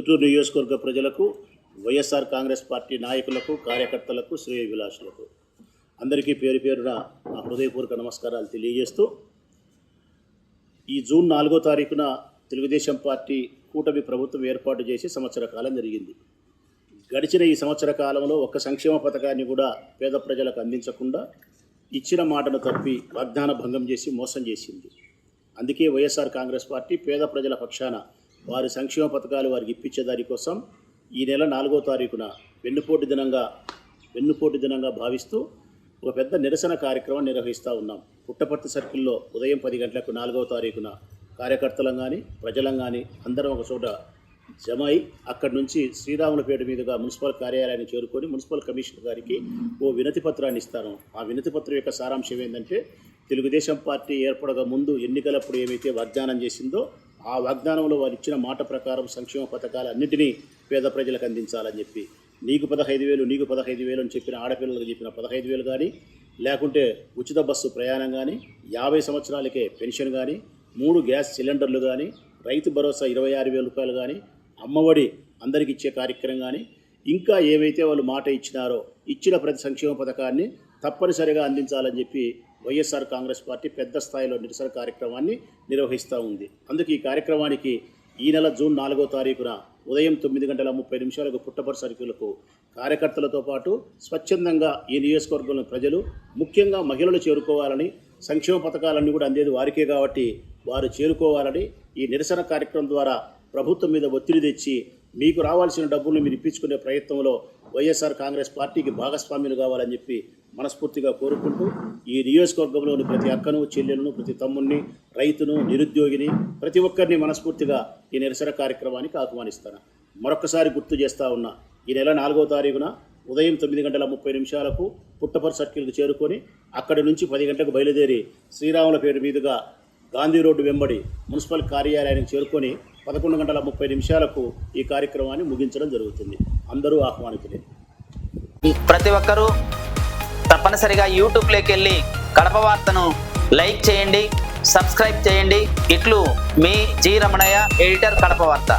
ప్రొద్దుటూరు నియోజకవర్గ ప్రజలకు, వైఎస్ఆర్ కాంగ్రెస్ పార్టీ నాయకులకు, కార్యకర్తలకు, శ్రేయోభిలాషులకు అందరికీ పేరు పేరున నా హృదయపూర్వక నమస్కారాలు తెలియజేస్తూ, ఈ జూన్ 4వ తారీఖున తెలుగుదేశం పార్టీ కూటమి ప్రభుత్వం ఏర్పాటు చేసి సంవత్సర కాలం జరిగింది. గడిచిన ఈ సంవత్సర కాలంలో ఒక్క సంక్షేమ పథకాన్ని కూడా పేద ప్రజలకు అందించకుండా ఇచ్చిన మాటను తప్పి వాగ్దాన భంగం చేసి మోసం చేసింది. అందుకే వైఎస్ఆర్ కాంగ్రెస్ పార్టీ పేద ప్రజల పక్షాన వారి సంక్షేమ పథకాలు వారికి ఇప్పించే దానికోసం ఈ నెల 4వ తారీఖున వెన్నుపోటు దినంగా భావిస్తూ ఒక పెద్ద నిరసన కార్యక్రమం నిర్వహిస్తూ ఉన్నాం. పుట్టపర్తి సర్కిల్లో ఉదయం 10 గంటలకు 4వ తారీఖున కార్యకర్తలం కానీ ప్రజలం కానీ అందరం ఒక చోట జమ అయి అక్కడి నుంచి శ్రీరాములపేట మీదుగా మున్సిపల్ కార్యాలయాన్ని చేరుకొని మున్సిపల్ కమిషనర్ గారికి ఓ వినతి పత్రాన్ని ఇస్తాను. ఆ వినతి పత్రం యొక్క సారాంశం ఏంటంటే, తెలుగుదేశం పార్టీ ఏర్పడక ముందు ఎన్నికలప్పుడు ఏమైతే వాగ్దానం చేసిందో ఆ వాగ్దానంలో వారు ఇచ్చిన మాట ప్రకారం సంక్షేమ పథకాలన్నింటినీ పేద ప్రజలకు అందించాలని చెప్పి, నీకు 15,000 అని చెప్పిన ఆడపిల్లలకు చెప్పిన 15,000 కానీ, లేకుంటే ఉచిత బస్సు ప్రయాణం కానీ, 50 సంవత్సరాలకే పెన్షన్ కానీ, 3 గ్యాస్ సిలిండర్లు కానీ, రైతు భరోసా 26,000 రూపాయలు కానీ, అమ్మఒడి అందరికి ఇచ్చే కార్యక్రమం కానీ, ఇంకా ఏవైతే వాళ్ళు మాట ఇచ్చినారో ఇచ్చిన ప్రతి సంక్షేమ పథకాన్ని తప్పనిసరిగా అందించాలని చెప్పి వైఎస్ఆర్ కాంగ్రెస్ పార్టీ పెద్ద స్థాయిలో నిరసన కార్యక్రమాన్ని నిర్వహిస్తూ ఉంది. అందుకే ఈ కార్యక్రమానికి ఈ నెల జూన్ 4వ తారీఖున ఉదయం 9:30 పుట్టపర్తి సర్కిల్కు కార్యకర్తలతో పాటు స్వచ్ఛందంగా ఈ నియోజకవర్గంలో ప్రజలు, ముఖ్యంగా మహిళలు చేరుకోవాలని, సంక్షేమ పథకాలన్నీ కూడా అందేది వారికే కాబట్టి వారు చేరుకోవాలని ఈ నిరసన కార్యక్రమం ద్వారా ప్రభుత్వం మీద ఒత్తిడి తెచ్చి మీకు రావాల్సిన డబ్బులను మీరు ఇప్పించుకునే ప్రయత్నంలో వైఎస్ఆర్ కాంగ్రెస్ పార్టీకి భాగస్వామ్యులు కావాలని చెప్పి మనస్ఫూర్తిగా కోరుకుంటూ, ఈ నియోజకవర్గంలోని ప్రతి అక్కను, చెల్లెలను, ప్రతి తమ్ముడిని, రైతును, నిరుద్యోగిని, ప్రతి ఒక్కరిని మనస్ఫూర్తిగా ఈ నిరసన కార్యక్రమానికి ఆహ్వానిస్తాను. మరొకసారి గుర్తు చేస్తూ ఉన్నా, ఈ నెల 4వ తారీఖున ఉదయం 9:30 పుట్టపర్తి సర్కిల్కి చేరుకొని అక్కడి నుంచి 10 గంటలకు బయలుదేరి శ్రీరాములపేట మీదుగా గాంధీ రోడ్డు వెంబడి మున్సిపల్ కార్యాలయానికి చేరుకొని 11:30 ఈ కార్యక్రమాన్ని ముగించడం జరుగుతుంది. అందరూ ఆహ్వానితులే. ప్రతి ఒక్కరూ తప్పనిసరిగా యూట్యూబ్లోకి వెళ్ళి కడప వార్తను లైక్ చేయండి, సబ్స్క్రైబ్ చేయండి. ఇట్లు మీ జి రమణయ్య, ఎడిటర్, కడప వార్త.